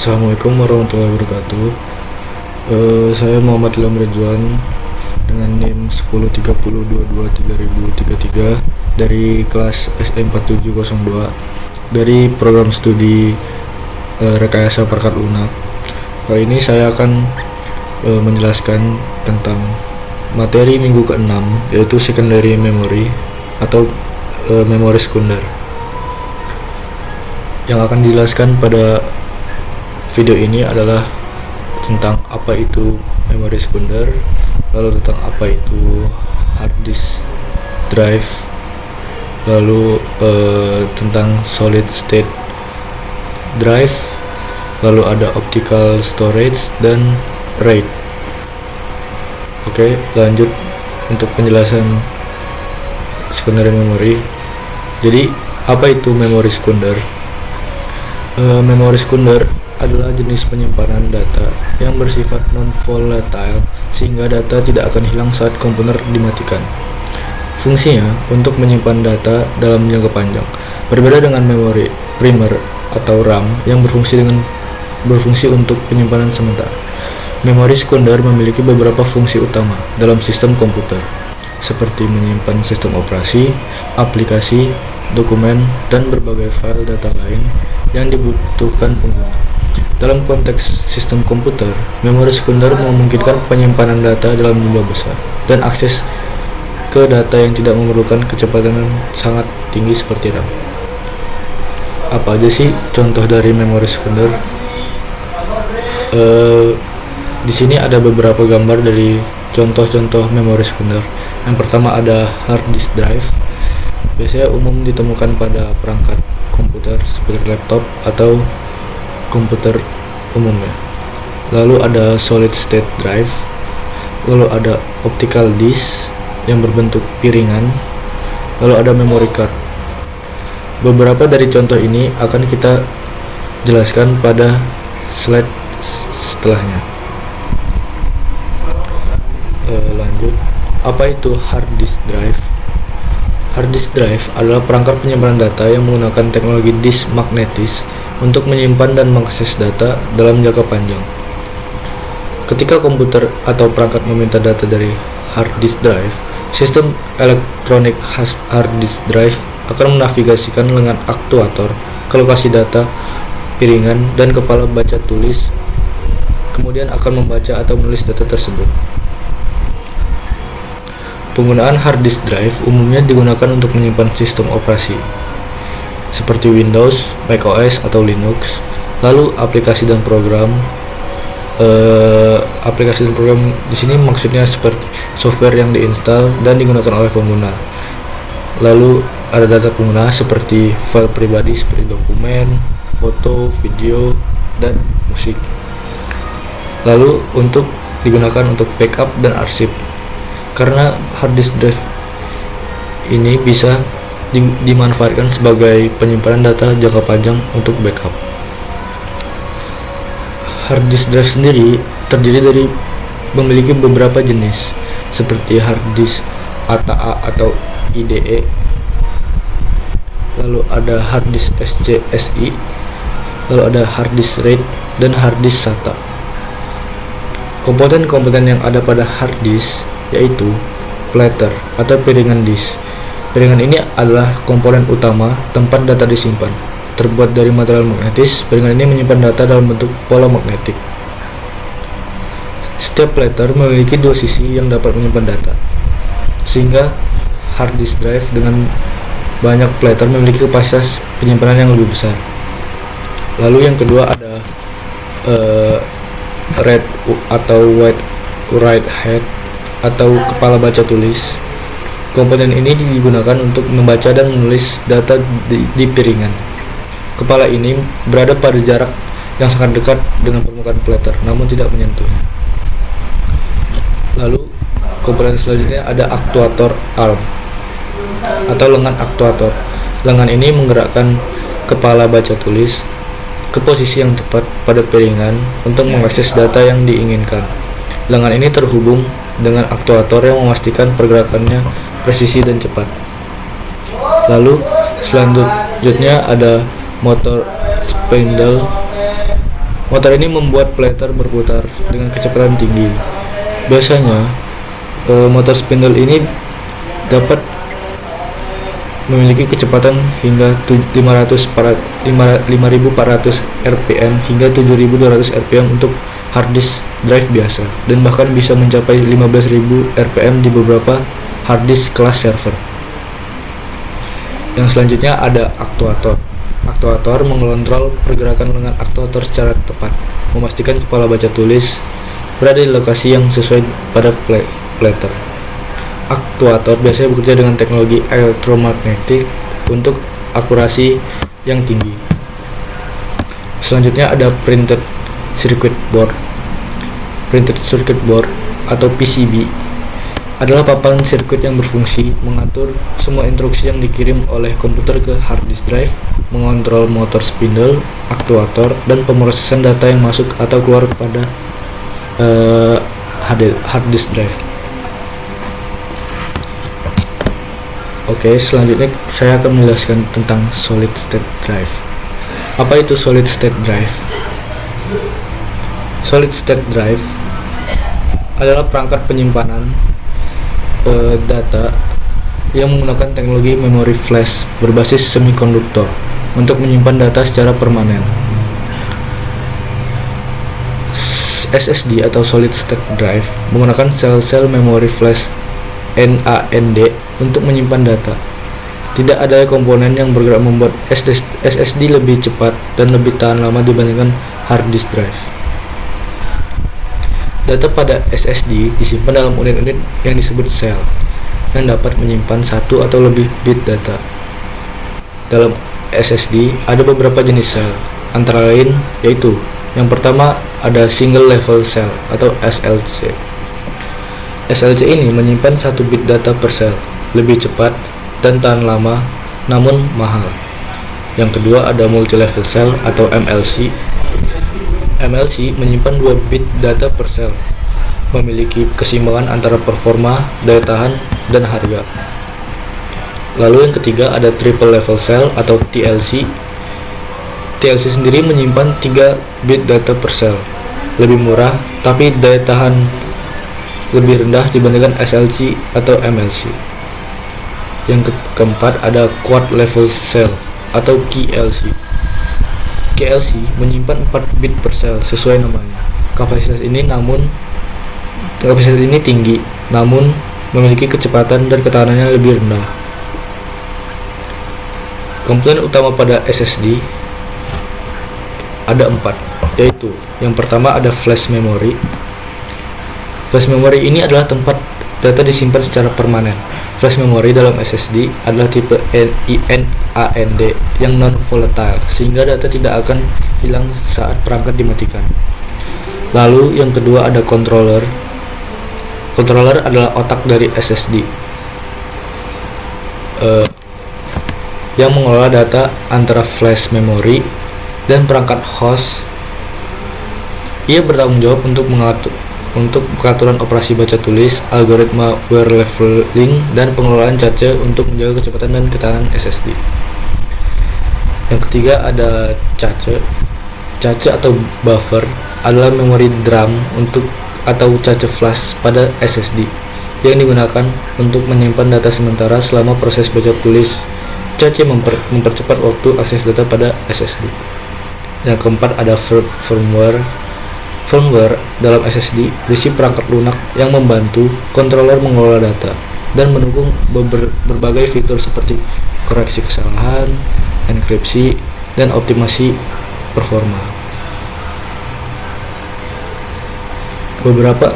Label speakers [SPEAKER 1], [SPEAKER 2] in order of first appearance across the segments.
[SPEAKER 1] Assalamualaikum warahmatullahi wabarakatuh. Saya Muhammad Ilham Ridwan dengan NIM 1030223033 dari kelas SE4702 dari program studi Rekayasa Perangkat Lunak. Kali ini saya akan menjelaskan tentang materi minggu ke-6, yaitu secondary memory atau memori sekunder. Yang akan dijelaskan pada video ini adalah tentang apa itu memori sekunder, lalu tentang apa itu hard disk drive, lalu tentang solid state drive, lalu ada optical storage dan RAID. Oke, lanjut untuk penjelasan secondary memory. Jadi, apa itu memori sekunder? Memori sekunder adalah jenis penyimpanan data yang bersifat non-volatile sehingga data tidak akan hilang saat komputer dimatikan. Fungsinya untuk menyimpan data dalam jangka panjang. Berbeda dengan memori primer atau RAM yang berfungsi untuk penyimpanan sementara. Memori sekunder memiliki beberapa fungsi utama dalam sistem komputer, seperti menyimpan sistem operasi, aplikasi, dokumen, dan berbagai file data lain yang dibutuhkan pengguna. Dalam konteks sistem komputer, memori sekunder memungkinkan penyimpanan data dalam jumlah besar dan akses ke data yang tidak memerlukan kecepatan sangat tinggi seperti RAM. Apa aja sih contoh dari memori sekunder? Di sini ada beberapa gambar dari contoh-contoh memori sekunder. Yang pertama ada hard disk drive. Biasanya umum ditemukan pada perangkat komputer seperti laptop atau komputer umumnya. Lalu ada solid state drive, lalu ada optical disk yang berbentuk piringan, lalu ada memory card. Beberapa dari contoh ini akan kita jelaskan pada slide setelahnya. Lanjut, apa itu hard disk drive? Hard disk drive adalah perangkat penyimpanan data yang menggunakan teknologi disk magnetis untuk menyimpan dan mengakses data dalam jangka panjang. Ketika komputer atau perangkat meminta data dari hard disk drive, sistem elektronik hard disk drive akan menavigasikan lengan aktuator ke lokasi data, piringan, dan kepala baca tulis, kemudian akan membaca atau menulis data tersebut. Penggunaan hard disk drive umumnya digunakan untuk menyimpan sistem operasi seperti Windows, macOS, atau Linux. Lalu aplikasi dan program. Aplikasi dan program di sini maksudnya seperti software yang diinstal dan digunakan oleh pengguna. Lalu ada data pengguna seperti file pribadi seperti dokumen, foto, video, dan musik. Lalu untuk digunakan untuk backup dan arsip. Karena hard disk drive ini bisa dimanfaatkan sebagai penyimpanan data jangka panjang untuk backup. Hard disk drive sendiri terdiri dari memiliki beberapa jenis seperti hard disk ATA atau IDE, lalu ada hard disk SCSI, lalu ada hard disk RAID, dan hard disk SATA. Komponen-komponen yang ada pada hard disk yaitu platter atau piringan disk. Piringan ini adalah komponen utama tempat data disimpan. Terbuat dari material magnetis, piringan ini menyimpan data dalam bentuk pola magnetik. Setiap platter memiliki dua sisi yang dapat menyimpan data, sehingga hard disk drive dengan banyak platter memiliki kapasitas penyimpanan yang lebih besar. Lalu yang kedua ada read atau write head atau kepala baca tulis. Komponen ini digunakan untuk membaca dan menulis data di piringan. Kepala ini berada pada jarak yang sangat dekat dengan permukaan platter, namun tidak menyentuhnya. Lalu komponen selanjutnya ada aktuator arm atau lengan aktuator. Lengan ini menggerakkan kepala baca tulis ke posisi yang tepat pada piringan untuk mengakses data yang diinginkan. Lengan ini terhubung dengan aktuator yang memastikan pergerakannya presisi dan cepat. Lalu selanjutnya ada motor spindle Motor ini membuat plater berputar dengan kecepatan tinggi. Biasanya motor spindle ini dapat memiliki kecepatan hingga 5400 rpm hingga 7200 rpm untuk hard disk drive biasa, dan bahkan bisa mencapai 15.000 rpm di beberapa hard disk kelas server. Yang selanjutnya ada aktuator. Aktuator mengontrol pergerakan lengan aktuator secara tepat, memastikan kepala baca tulis berada di lokasi yang sesuai pada plater. Aktuator biasanya bekerja dengan teknologi elektromagnetik untuk akurasi yang tinggi. Selanjutnya ada printed circuit board. Printed circuit board atau PCB adalah papan sirkuit yang berfungsi mengatur semua instruksi yang dikirim oleh komputer ke hard disk drive, mengontrol motor spindle, aktuator, dan pemrosesan data yang masuk atau keluar kepada hard disk drive. Oke, selanjutnya saya akan menjelaskan tentang solid state drive. Apa itu solid state drive? Solid state drive adalah perangkat penyimpanan data yang menggunakan teknologi memori flash berbasis semikonduktor untuk menyimpan data secara permanen. SSD atau solid state drive menggunakan sel-sel memori flash NAND untuk menyimpan data. Tidak ada komponen yang bergerak membuat SSD lebih cepat dan lebih tahan lama dibandingkan hard disk drive. Data pada SSD disimpan dalam unit-unit yang disebut sel, yang dapat menyimpan satu atau lebih bit data. Dalam SSD ada beberapa jenis sel, antara lain yaitu yang pertama ada single level cell atau SLC. SLC ini menyimpan 1 bit data per sel, lebih cepat dan tahan lama, namun mahal. Yang kedua ada multi level cell atau MLC. MLC menyimpan 2 bit data per sel, memiliki keseimbangan antara performa, daya tahan, dan harga. Lalu yang ketiga ada triple level cell atau TLC. TLC sendiri menyimpan 3 bit data per sel, lebih murah tapi daya tahan lebih rendah dibandingkan SLC atau MLC. Yang keempat ada quad level cell atau QLC. QLC menyimpan 4 bit per sel sesuai namanya. Kapasitas ini tinggi, namun memiliki kecepatan dan ketahanannya lebih rendah. Komponen utama pada SSD ada 4, yaitu yang pertama ada flash memory. Flash memory ini adalah tempat data disimpan secara permanen. Flash memory dalam SSD adalah tipe NAND yang non-volatile, sehingga data tidak akan hilang saat perangkat dimatikan. Lalu yang kedua ada controller. Controller adalah otak dari SSD yang mengelola data antara flash memory dan perangkat host. Ia bertanggung jawab untuk pengaturan operasi baca tulis, algoritma wear leveling, dan pengelolaan cache untuk menjaga kecepatan dan ketahanan SSD. Yang ketiga ada cache. Cache atau buffer adalah memori DRAM atau cache flash pada SSD yang digunakan untuk menyimpan data sementara selama proses baca tulis. Cache mempercepat waktu akses data pada SSD. Yang keempat ada firmware. Firmware dalam SSD berisi perangkat lunak yang membantu controller mengelola data dan mendukung berbagai fitur seperti koreksi kesalahan, enkripsi, dan optimasi performa. Beberapa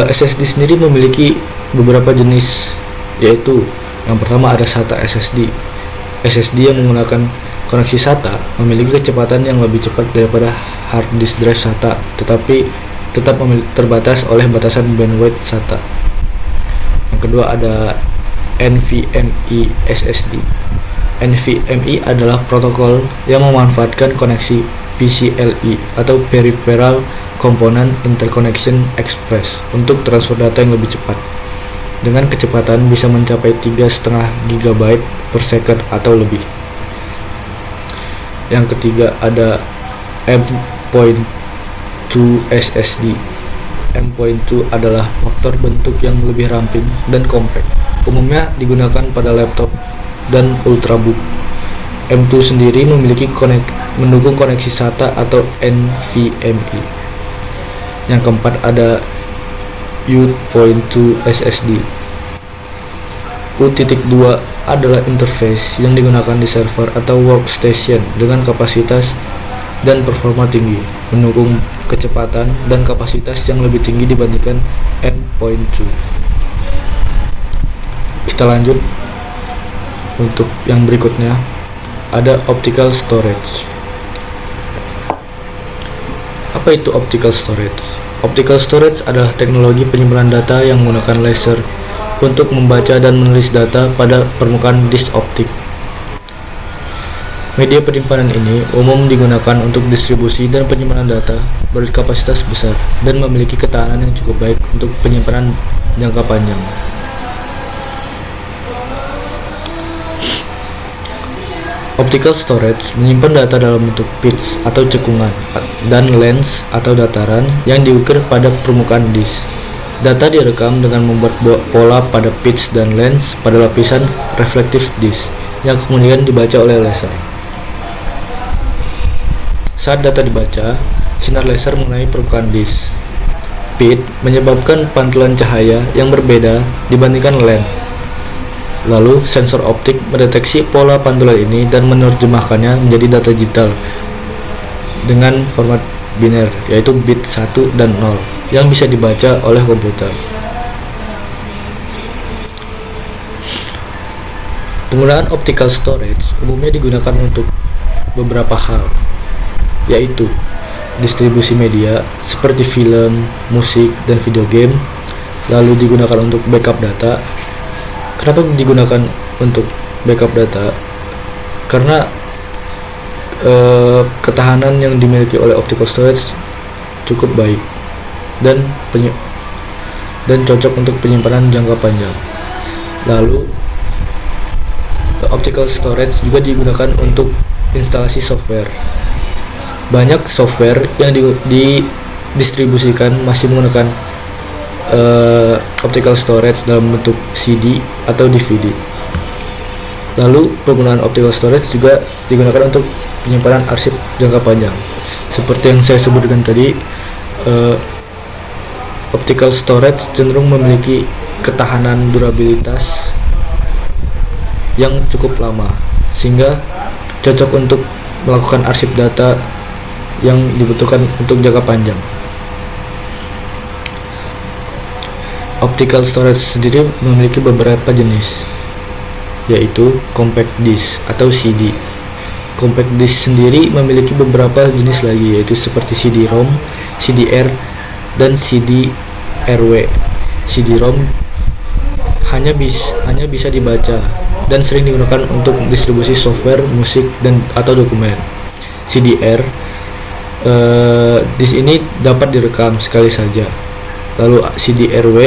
[SPEAKER 1] SSD sendiri memiliki beberapa jenis, yaitu yang pertama ada SATA SSD. SSD yang menggunakan koneksi SATA memiliki kecepatan yang lebih cepat daripada hard disk drive SATA, tetapi tetap terbatas oleh batasan bandwidth SATA. Yang kedua ada NVMe SSD. NVMe adalah protokol yang memanfaatkan koneksi PCIe atau Peripheral Component Interconnection Express untuk transfer data yang lebih cepat, dengan kecepatan bisa mencapai 3,5 GB per second atau lebih. Yang ketiga ada M.2 M.2 SSD. M.2 adalah faktor bentuk yang lebih ramping dan kompak. Umumnya digunakan pada laptop dan ultrabook. M.2 sendiri memiliki mendukung koneksi SATA atau NVMe. Yang keempat ada U.2 SSD. U.2 adalah interface yang digunakan di server atau workstation dengan kapasitas dan performa tinggi, mendukung kecepatan dan kapasitas yang lebih tinggi dibandingkan M.2. Kita lanjut untuk yang berikutnya, ada optical storage. Apa itu optical storage? Optical storage adalah teknologi penyimpanan data yang menggunakan laser untuk membaca dan menulis data pada permukaan disk optik. Media penyimpanan ini umum digunakan untuk distribusi dan penyimpanan data berkapasitas besar dan memiliki ketahanan yang cukup baik untuk penyimpanan jangka panjang. Optical storage menyimpan data dalam bentuk bits atau cekungan dan lens atau dataran yang diukir pada permukaan disk. Data direkam dengan membuat pola pada pitch dan lens pada lapisan reflektif disk yang kemudian dibaca oleh laser. Saat data dibaca, sinar laser mengenai permukaan disk. Pit menyebabkan pantulan cahaya yang berbeda dibandingkan lens. Lalu sensor optik mendeteksi pola pantulan ini dan menerjemahkannya menjadi data digital dengan format biner, yaitu bit 1 dan 0 yang bisa dibaca oleh komputer. Penggunaan optical storage umumnya digunakan untuk beberapa hal, yaitu distribusi media seperti film, musik, dan video game, lalu digunakan untuk backup data. Kenapa digunakan untuk backup data? Karena ketahanan yang dimiliki oleh optical storage cukup baik dan cocok untuk penyimpanan jangka panjang. Lalu optical storage juga digunakan untuk instalasi software. Banyak software yang didistribusikan masih menggunakan optical storage dalam bentuk CD atau DVD. Lalu penggunaan optical storage juga digunakan untuk penyimpanan arsip jangka panjang. Seperti yang saya sebutkan tadi, optical storage cenderung memiliki ketahanan durabilitas yang cukup lama, sehingga cocok untuk melakukan arsip data yang dibutuhkan untuk jangka panjang. Optical storage sendiri memiliki beberapa jenis, yaitu compact disk atau CD. Compact disk sendiri memiliki beberapa jenis lagi, yaitu seperti CD-ROM, CD-R, dan CD-RW. CD-ROM hanya bisa dibaca dan sering digunakan untuk distribusi software, musik, dan atau dokumen. CD-R disk ini dapat direkam sekali saja. Lalu CD-RW,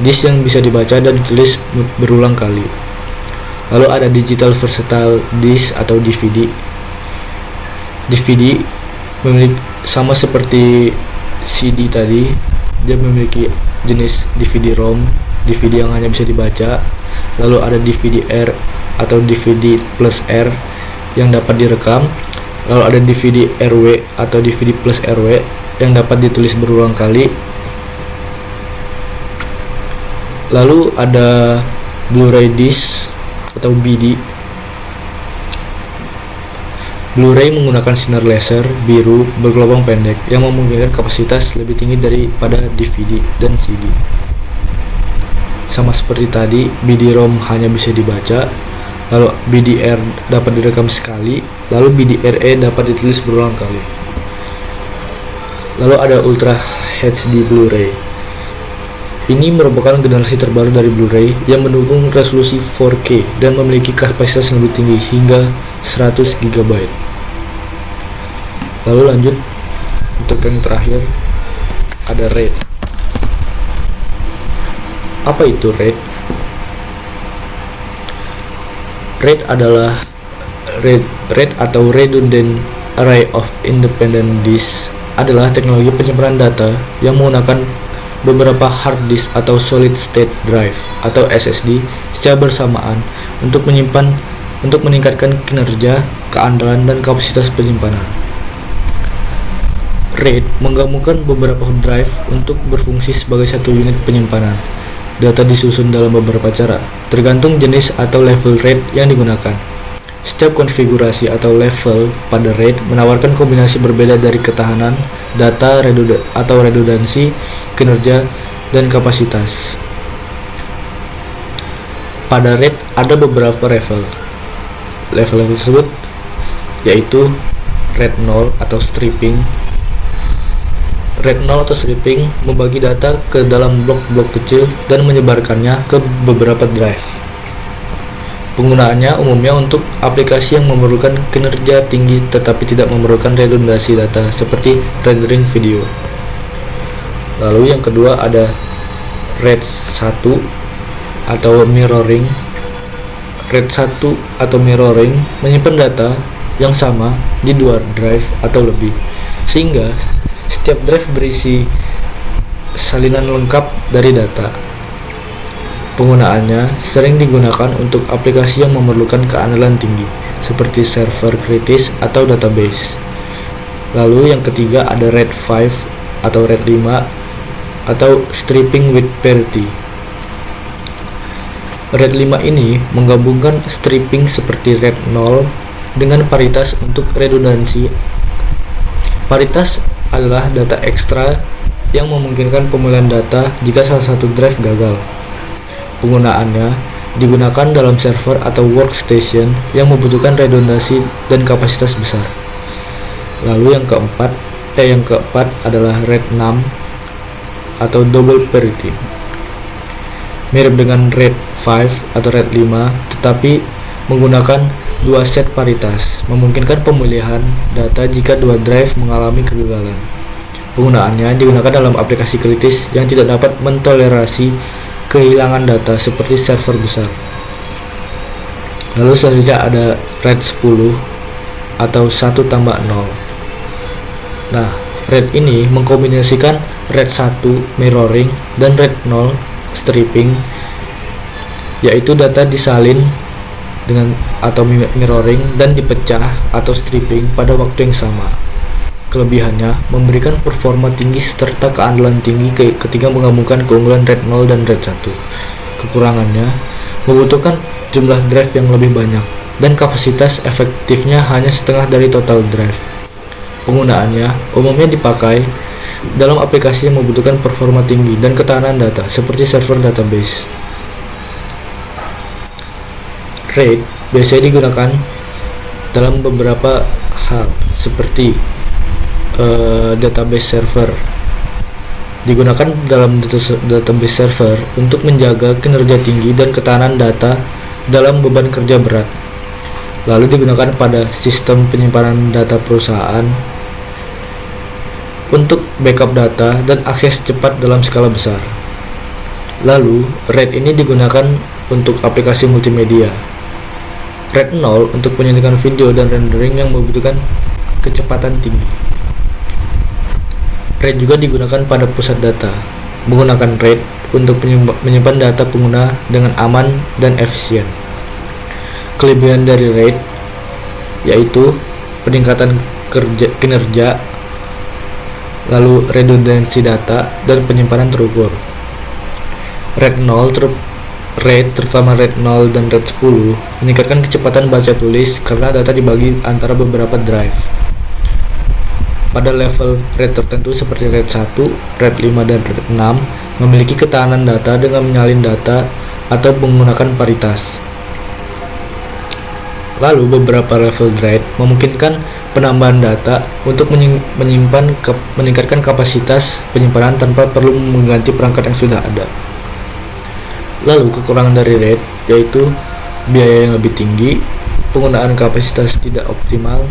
[SPEAKER 1] disk yang bisa dibaca dan ditulis berulang kali. Lalu ada digital versatile disk atau DVD. DVD memiliki sama seperti CD tadi, dia memiliki jenis DVD-ROM, DVD yang hanya bisa dibaca. Lalu ada DVD-R atau DVD plus R yang dapat direkam. Lalu ada DVD-RW atau DVD plus RW yang dapat ditulis berulang kali. Lalu ada Blu-ray disc atau BD. Blu-ray menggunakan sinar laser biru bergelombang pendek yang memungkinkan kapasitas lebih tinggi daripada DVD dan CD. Sama seperti tadi, BD-ROM hanya bisa dibaca, lalu BD-R dapat direkam sekali, lalu BD-RE dapat ditulis berulang kali. Lalu ada Ultra HD Blu-ray. Ini merupakan generasi terbaru dari Blu-ray yang mendukung resolusi 4K dan memiliki kapasitas yang lebih tinggi hingga 100 GB. Lalu lanjut untuk yang terakhir, ada RAID. Apa itu RAID? RAID adalah RAID atau Redundant Array of Independent Disks adalah teknologi penyimpanan data yang menggunakan beberapa hard disk atau solid state drive atau SSD secara bersamaan untuk meningkatkan kinerja, keandalan, dan kapasitas penyimpanan. RAID menggabungkan beberapa drive untuk berfungsi sebagai satu unit penyimpanan. Data disusun dalam beberapa cara, tergantung jenis atau level RAID yang digunakan. Setiap konfigurasi atau level pada RAID menawarkan kombinasi berbeda dari ketahanan, data, redundansi, kinerja, dan kapasitas. Pada RAID ada beberapa level. Level-level tersebut yaitu RAID 0 atau stripping. RAID 0 atau stripping membagi data ke dalam blok-blok kecil dan menyebarkannya ke beberapa drive. Penggunaannya umumnya untuk aplikasi yang memerlukan kinerja tinggi tetapi tidak memerlukan redundansi data seperti rendering video. Lalu yang kedua ada RAID 1 atau mirroring. RAID 1 atau mirroring menyimpan data yang sama di dua drive atau lebih, sehingga setiap drive berisi salinan lengkap dari data. Penggunaannya sering digunakan untuk aplikasi yang memerlukan keandalan tinggi, seperti server kritis atau database. Lalu yang ketiga ada RAID 5 atau RAID 5 atau stripping with parity. RAID 5 ini menggabungkan stripping seperti RAID 0 dengan paritas untuk redundansi. Paritas adalah data ekstra yang memungkinkan pemulihan data jika salah satu drive gagal. Penggunaannya digunakan dalam server atau workstation yang membutuhkan redundansi dan kapasitas besar. Lalu yang keempat adalah RAID 6 atau double parity. Mirip dengan RAID 5 atau RAID 5, tetapi menggunakan dua set paritas, memungkinkan pemulihan data jika dua drive mengalami kegagalan. Penggunaannya digunakan dalam aplikasi kritis yang tidak dapat mentolerasi kehilangan data seperti server besar. Lalu selanjutnya ada RAID 10 atau 1+0. Nah, RAID ini mengkombinasikan RAID 1 mirroring dan RAID 0 stripping, yaitu data disalin dengan atau mirroring dan dipecah atau stripping pada waktu yang sama. Kelebihannya memberikan performa tinggi serta keandalan tinggi ketika menggabungkan keunggulan RAID 0 dan RAID 1. Kekurangannya membutuhkan jumlah drive yang lebih banyak dan kapasitas efektifnya hanya setengah dari total drive. Penggunaannya umumnya dipakai dalam aplikasi yang membutuhkan performa tinggi dan ketahanan data seperti server database. RAID biasanya digunakan dalam beberapa hal seperti database server. Digunakan dalam database server untuk menjaga kinerja tinggi dan ketahanan data dalam beban kerja berat. Lalu digunakan pada sistem penyimpanan data perusahaan untuk backup data dan akses cepat dalam skala besar. Lalu RAID ini digunakan untuk aplikasi multimedia. RAID 0 untuk penyuntikan video dan rendering yang membutuhkan kecepatan tinggi. RAID juga digunakan pada pusat data. Menggunakan RAID untuk menyimpan data pengguna dengan aman dan efisien. Kelebihan dari RAID yaitu peningkatan kinerja, lalu redundansi data, dan penyimpanan terukur. RAID terutama RAID 0 dan RAID 10 meningkatkan kecepatan baca tulis karena data dibagi antara beberapa drive. Pada level RAID tertentu seperti RAID 1, RAID 5, dan RAID 6 memiliki ketahanan data dengan menyalin data atau menggunakan paritas. Lalu beberapa level RAID memungkinkan penambahan data untuk meningkatkan kapasitas penyimpanan tanpa perlu mengganti perangkat yang sudah ada. Lalu kekurangan dari RAID yaitu biaya yang lebih tinggi, penggunaan kapasitas tidak optimal,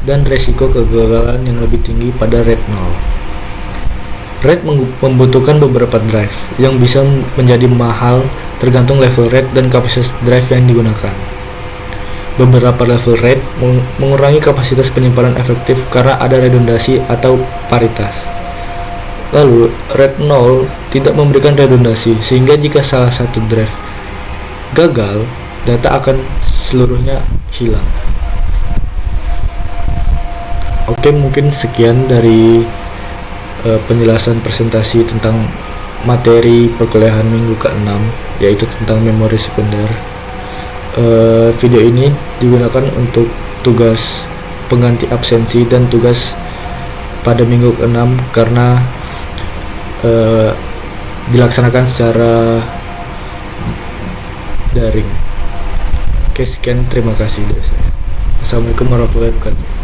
[SPEAKER 1] dan resiko kegagalan yang lebih tinggi pada RAID 0. RAID membutuhkan beberapa drive yang bisa menjadi mahal tergantung level RAID dan kapasitas drive yang digunakan. beberapa level RAID mengurangi kapasitas penyimpanan efektif karena ada redundasi atau paritas. Lalu, RAID 0 tidak memberikan redundasi, sehingga jika salah satu drive gagal, data akan seluruhnya hilang. Oke, mungkin sekian dari penjelasan presentasi tentang materi perkuliahan minggu ke-6, yaitu tentang memori sekunder. Video ini digunakan untuk tugas pengganti absensi dan tugas pada minggu ke-6 karena dilaksanakan secara daring. Oke, sekian, terima kasih dari saya. Assalamualaikum warahmatullahi wabarakatuh.